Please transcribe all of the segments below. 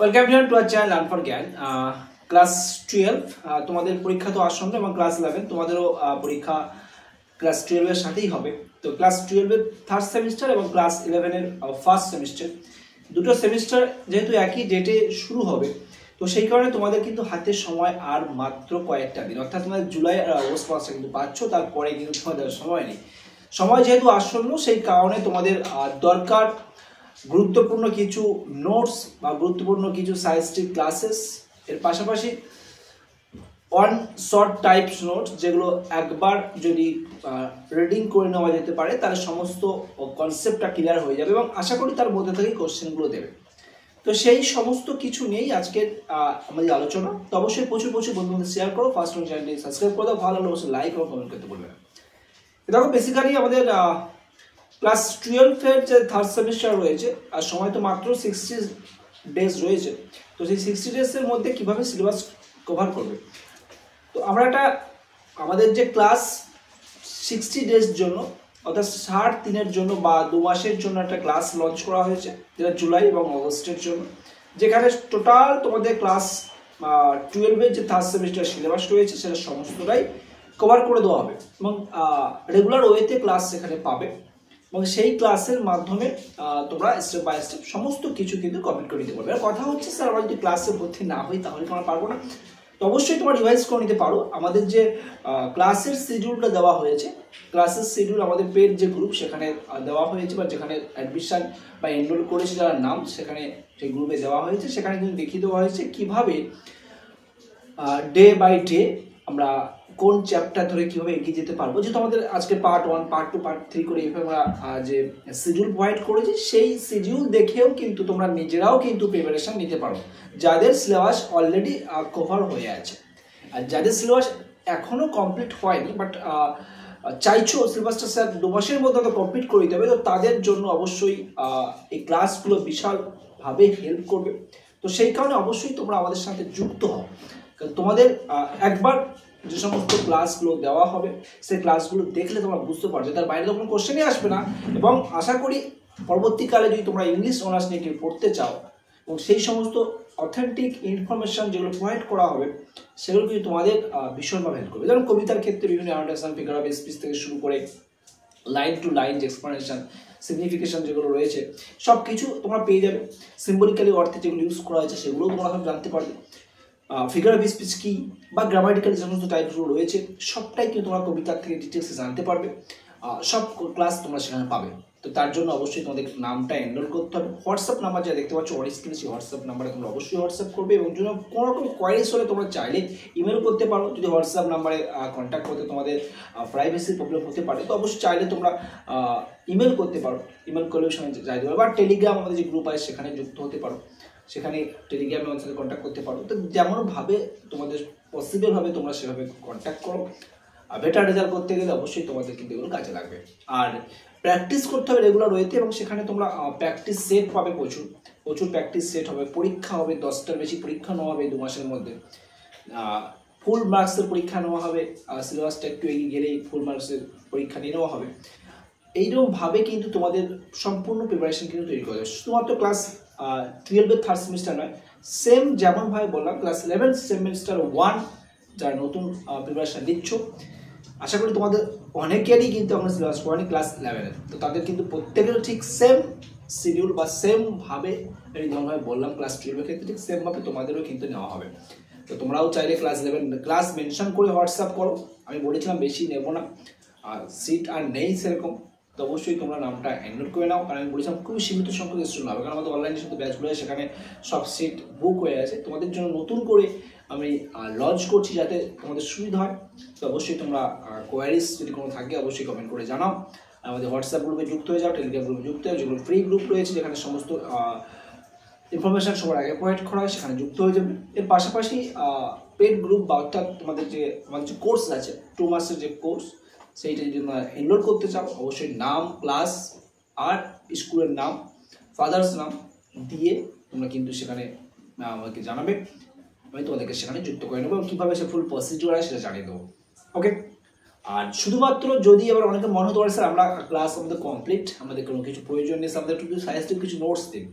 Welcome to our channel learn for জ্ঞান। Class 12 তোমাদের পরীক্ষা তো আসন্ন এবং ক্লাস 11 তোমাদেরও পরীক্ষা ক্লাস 12 এর সাথেই হবে। তো ক্লাস 12 এর থার্ড সেমিস্টার এবং ক্লাস 11 এর ফার্স্ট সেমিস্টার, দুটো সেমিস্টার যেহেতু একই ডেটে শুরু হবে, তো সেই কারণে তোমাদের কিন্তু হাতে সময় আর মাত্র কয়েকটা দিন, অর্থাৎ তোমাদের জুলাই আর আগস্ট মাসটা কিন্তু পাচ্ছ, তারপরে কিন্তু তোমাদের সময় নেই। সময় যেহেতু আসন্ন, সেই কারণে তোমাদের দরকার গুরুত্বপূর্ণ কিছু নোটস বা গুরুত্বপূর্ণ কিছু সায়েন্টিফিক ক্লাসেস, এর পাশাপাশি ওয়ান শর্ট টাইপস নোটস, যেগুলো একবার যদি রিডিং করে নেওয়া যেতে পারে তাহলে সমস্ত কনসেপ্টটা ক্লিয়ার হয়ে যাবে এবং আশা করি তার মধ্যে থেকে কোশ্চেনগুলো দেবে। তো সেই সমস্ত কিছু নিয়েই আজকের আমাদের আলোচনা। তো অবশ্যই প্রচুর বন্ধুদের শেয়ার করো, ফার্স্ট চ্যানেলটি সাবস্ক্রাইব করে দাও, ভালো লাগলে অবশ্যই লাইক এবং কমেন্ট করতে বলবে। দেখো, বেসিক্যালি আমাদের ক্লাস 12 এর যে থার্ড সেমিস্টার রয়েছে, আর সময় তো মাত্র 60 ডেজ রয়েছে। তো সেই 60 ডেজের মধ্যে কিভাবে সিলেবাস কভার করবে, তো আমরা আমাদের যে ক্লাস 60 ডেজ জন্য, অর্থাৎ 60 দিনের জন্য বা 2 মাসের জন্য একটা ক্লাস লঞ্চ করা হয়েছে, যেটা জুলাই এবং অগস্টের জন্য, যেখানে টোটাল তোমাদের ক্লাস 12 এর যে থার্ড সেমিস্টার সিলেবাস রয়েছে সেটা সমস্তটাই কভার করে দেওয়া হবে এবং রেগুলার ওয়েতে ক্লাস সেখানে পাবে এবং সেই ক্লাসের মাধ্যমে তোমরা স্টেপ বাই স্টেপ সমস্ত কিছু কিন্তু কমপ্লিট করে নিতে পারবে। আর কথা হচ্ছে, স্যার আমরা যদি ক্লাসে ভর্তি না হই তাহলে তোমরা পারবো না। তো অবশ্যই তোমরা রিভাইজ করে নিতে পারো। আমাদের যে ক্লাসের শিডিউলটা দেওয়া হয়েছে, ক্লাসের শিডিউল আমাদের পেড যে গ্রুপ সেখানে দেওয়া হয়েছে, বা যেখানে অ্যাডমিশন বা এনরোল করেছে যারা নাম, সেখানে সেই গ্রুপে দেওয়া হয়েছে। সেখানে কিন্তু দেখিয়ে দেওয়া হয়েছে কীভাবে ডে বাই ডে আমরা কোন চ্যাপ্টার ধরে কীভাবে এগিয়ে যেতে পারবো। যেহেতু আমাদের আজকে পার্ট 1, পার্ট 2, পার্ট 3 করে এইভাবে আমরা যে শিডিউল প্রোভাইড করেছি, সেই শিডিউল দেখেও কিন্তু তোমরা নিজেরাও কিন্তু প্রিপারেশন নিতে পারো, যাদের সিলেবাস অলরেডি কভার হয়ে আছে। আর যাদের সিলেবাস এখনও কমপ্লিট হয়নি, বাট চাইছো সিলেবাসটা স্যার 2 মাসের মধ্যে তো কমপ্লিট করে দিতে হবে, তো তাদের জন্য অবশ্যই এই ক্লাসগুলো বিশালভাবে হেল্প করবে। তো সেই কারণে অবশ্যই তোমরা আমাদের সাথে যুক্ত হও, কারণ তোমাদের একবার যে সমস্ত ক্লাসগুলো দেওয়া হবে সেই ক্লাসগুলো দেখলে তোমরা বুঝতে পারবে, তার বাইরে তো কোনো কোশ্চেনই আসবে না। এবং আশা করি পরবর্তীকালে যদি তোমরা ইংলিশ অনার্স নিয়ে কেউ পড়তে চাও এবং সেই সমস্ত অথেন্টিক ইনফরমেশন যেগুলো প্রোভাইড করা হবে সেগুলো কিন্তু তোমাদের ভীষণভাবে হেল্প করবে। যেমন কবিতার ক্ষেত্রে বিভিন্ন অ্যানোটেশন, ফিগার অফ স্পিচ থেকে শুরু করে লাইন টু লাইন যে এক্সপ্লেনেশন, সিগনিফিকেশন যেগুলো রয়েছে সব কিছু তোমরা পেয়ে যাবে। সিম্বলিক্যালি অর্থে যেগুলো ইউজ করা হয়েছে সেগুলোও তোমরা সব জানতে পারবে। ফিগার অফ স্পিচ কী বা গ্রামাটিক্যাল যে সমস্ত টাইপগুলো রয়েছে সবটাই কিন্তু তোমরা কবিতার থেকে ডিটেলসে জানতে পারবে। সব ক্লাস তোমরা সেখানে পাবে। তো তার জন্য অবশ্যই তোমাদের নামটা এনরোল করতে হবে। হোয়াটসঅ্যাপ নাম্বার যা দেখতে পাচ্ছ অন স্ক্রিনে, সেই হোয়াটসঅ্যাপ নাম্বারে তোমরা অবশ্যই হোয়াটসঅ্যাপ করবে এবং যদি কোনো রকম কোয়ারিজ হলে তোমরা চাইলে ইমেল করতে পারো। যদি হোয়াটসঅ্যাপ নাম্বারে কন্ট্যাক্ট করতে তোমাদের প্রাইভেসির প্রবলেম হতে পারে, তো অবশ্যই চাইলে তোমরা ইমেল করতে পারো। ইমেল করলেও সেখানে যাইতে পারো, বা টেলিগ্রাম আমাদের যে গ্রুপ আছে সেখানে যুক্ত হতে পারো, সেখানে টেলিগ্রামে আমাদের সাথে কন্ট্যাক্ট করতে পারো। তো যেমনভাবে তোমাদের পসিবলভাবে তোমরা সেভাবে কন্ট্যাক্ট করো। বেটার রেজাল্ট করতে গেলে অবশ্যই তোমাদের কিন্তু এগুলো কাজে লাগবে। আর প্র্যাকটিস করতে হবে রেগুলার ওয়েতে, এবং সেখানে তোমরা প্র্যাকটিস সেট পাবে, প্রচুর প্র্যাকটিস সেট হবে। পরীক্ষা হবে, 10টার বেশি পরীক্ষা নেওয়া হবে 2 মাসের মধ্যে। ফুল মার্কসের পরীক্ষা নেওয়া হবে, সিলেবাসটা একটু এগিয়ে গেলেই ফুল মার্কসের পরীক্ষা নিয়ে নেওয়া হবে। এইরকমভাবে কিন্তু তোমাদের সম্পূর্ণ প্রিপারেশন কিন্তু তৈরি করা যায়। শুধুমাত্র ক্লাস 12 এর থার্ড সেমিস্টার নয়, সেম যেমনভাবে বললাম ক্লাস 11 সেমিস্টার 1 যারা নতুন প্রিপারেশন দিচ্ছ, আশা করি তোমাদের অনেকেরই কিন্তু আমরা সিলেবাস করানি ক্লাস 11-এর, তো তাদের কিন্তু প্রত্যেকের ঠিক সেম শিডিউল বা সেমভাবে, যেমনভাবে বললাম ক্লাস 12-এর ক্ষেত্রে ঠিক সেমভাবে তোমাদেরও কিন্তু নেওয়া হবে। তো তোমরাও চাইলে ক্লাস 11 ক্লাস মেনশন করে হোয়াটসঅ্যাপ করো। আমি বলেছিলাম বেশি নেব না, আর সিট আর নেই সেরকম, তো অবশ্যই তোমরা নামটা এনরোল করে নাও, কারণ আমি বলেছিলাম খুবই সীমিত সংখ্যক স্টুডেন্ট হবে, কারণ আমাদের অনলাইনে শুধু ব্যাচগুলো আছে, সেখানে সব সিট বুক হয়ে আছে। তোমাদের জন্য নতুন করে আমি লঞ্চ করছি যাতে তোমাদের সুবিধা হয়। তো অবশ্যই তোমরা কোয়ারিজ যদি কোনো থাকে অবশ্যই কমেন্ট করে জানাও। আমাদের হোয়াটসঅ্যাপ গ্রুপে যুক্ত হয়ে যাও, টেলিগ্রাম গ্রুপে যুক্ত হয়ে, যেগুলো ফ্রি গ্রুপ রয়েছে যেখানে সমস্ত ইনফরমেশান সবার আগে প্রোভাইড করা হয়, সেখানে যুক্ত হয়ে যাবে। এর পাশাপাশি পেড গ্রুপ বা অর্থাৎ আমাদের যে কোর্স আছে 2 মাসের যে কোর্স, সেইটা যদি তোমরা এনরোল করতে চাও অবশ্যই নাম, ক্লাস আর স্কুলের নাম, ফাদার্স নাম দিয়ে তোমরা কিন্তু সেখানে আমাকে জানাবে, আমি তোমাদেরকে সেখানে যুক্ত করে নেবো এবং কীভাবে সে ফুল প্রসিডিউর আছে সেটা জানিয়ে দেবো। ওকে, আর শুধুমাত্র যদি এবার অনেকে মনে হতে পারে স্যার আমরা ক্লাস আমাদের কমপ্লিট, আমাদের কোনো কিছু প্রয়োজন নেই, আমাদের একটু সাজেস্টিভ কিছু নোটস দিন।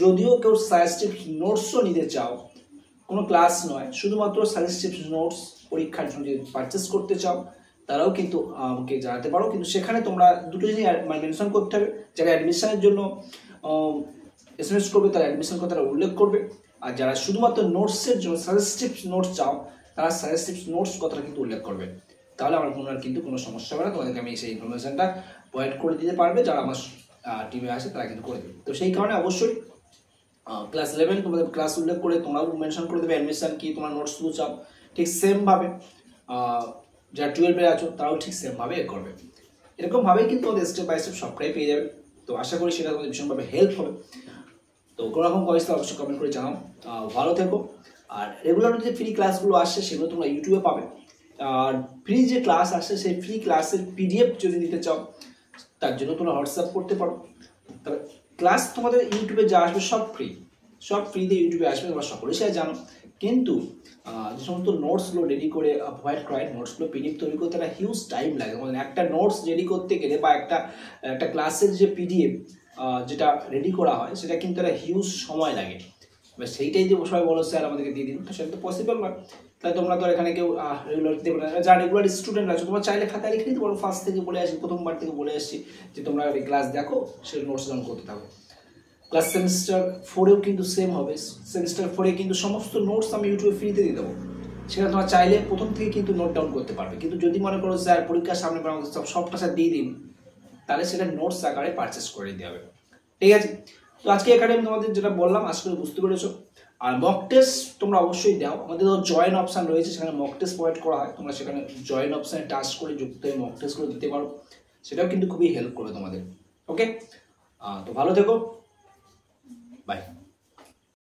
যদিও কেউ সাজেস্টিভ নোটসও নিতে চাও, কোনো ক্লাস নয়, শুধুমাত্র সাজেস্টিভ নোটস পরীক্ষার জন্য যদি পারচেস করতে চাও তারাও কিন্তু আমাকে জানাতে পারো। কিন্তু সেখানে তোমরা দুটো জিনিস মেনশন করতে হবে, যারা অ্যাডমিশনের জন্য এসএমএস করবে তারা অ্যাডমিশন কথাটা উল্লেখ করবে, আর যারা শুধুমাত্র নোটসের জন্য সাজেস্টিভ নোটস চাও তারা সাজেস্টিভ নোটস কথাটা কিন্তু উল্লেখ করবে। তাহলে আমার কিন্তু কোনো সমস্যা হবে না, তোমাদেরকে আমি সেই ইনফরমেশনটা প্রোভাইড করে দিতে পারবে, যারা আমার টিমে আসে তারা কিন্তু করে দেবে। তো সেই কারণে অবশ্যই ক্লাস 11 তোমাদের ক্লাস উল্লেখ করে তোমরাও মেনশন করে দেবে অ্যাডমিশন কি, তোমার নোটস শুধু চাও, ঠিক সেমভাবে যারা 12-এ আছো তারাও ঠিক সেমভাবে করবে। এরকমভাবেই কিন্তু তোমাদের স্টেপ বাই স্টেপ সবটাই পেয়ে যাবে। তো আশা করি সেটা তোমাদের ভীষণভাবে হেল্প হবে। তো কোনো রকম কোয়েশ্চেন থাকলে অবশ্যই কমেন্ট করে জানাও। ভালো থেকো। আর রেগুলার যে ফ্রি ক্লাসগুলো আসছে সেগুলো তোমরা ইউটিউবে পাবে। আর ফ্রি যে ক্লাস আসছে সেই ফ্রি ক্লাসের পিডিএফ যদি নিতে চাও তার জন্য তোমরা হোয়াটসঅ্যাপ করতে পারো। তবে ক্লাস তোমাদের ইউটিউবে যা আসবে সব ফ্রিতে ইউটিউবে আসবে, তোমরা সকলেই সেটা জানো। কিন্তু যে সমস্ত নোটসগুলো রেডি করে প্রোভাইড করা হয়, নোটসগুলো পিডিএফ তৈরি করতে একটা হিউজ টাইম লাগে। মানে একটা নোটস রেডি করতে গেলে বা একটা ক্লাসের যে পিডিএফ যেটা রেডি করা হয় সেটা কিন্তু একটা হিউজ সময় লাগে। এবার সেইটাই যে সবাই বলো স্যার আমাদেরকে দিয়ে দিন, সেটা তো পসিবল নয়। তাই তোমরা তো এখানে কেউ রেগুলার দেবে না, যারা রেগুলার স্টুডেন্ট আছো তোমরা চাইলে খাতায় লিখে দিতে পারো। ফার্স্ট থেকে বলে আসি, প্রথমবার থেকে বলে আসছি যে তোমরা এই ক্লাস দেখো, সেই নোটস ডাউন করতে থাকো। ক্লাস সেমিস্টার 4-এও কিন্তু সেম হবে। সেমিস্টার 4-এ কিন্তু সমস্ত নোটস আমি ইউটিউবে ফ্রিতে দিয়ে দেবো, সেটা তোমরা চাইলে প্রথম থেকে কিন্তু নোট ডাউন করতে পারবে। কিন্তু যদি মনে করো স্যার পরীক্ষার সামনে সবটা স্যার দিয়ে দিন, তাহলে সেটা নোটস আকারে পারচেস করে দিতে হবে। ঠিক আছে? তো আজকে এখানে আমি তোমাদের যেটা বললাম আশা করি বুঝতে পেরেছো। আর মক টেস্ট তোমরা অবশ্যই দাও। আমাদের জয়েন অপশান রয়েছে, সেখানে মক টেস্ট প্রোভাইড করা হয়। তোমরা সেখানে জয়েন অপশানে টাচ করে যুক্ত হয়ে মক টেস্টগুলো দিতে পারো, সেটাও কিন্তু খুবই হেল্প করবে তোমাদের। ওকে, তো ভালো থেকো, বাই।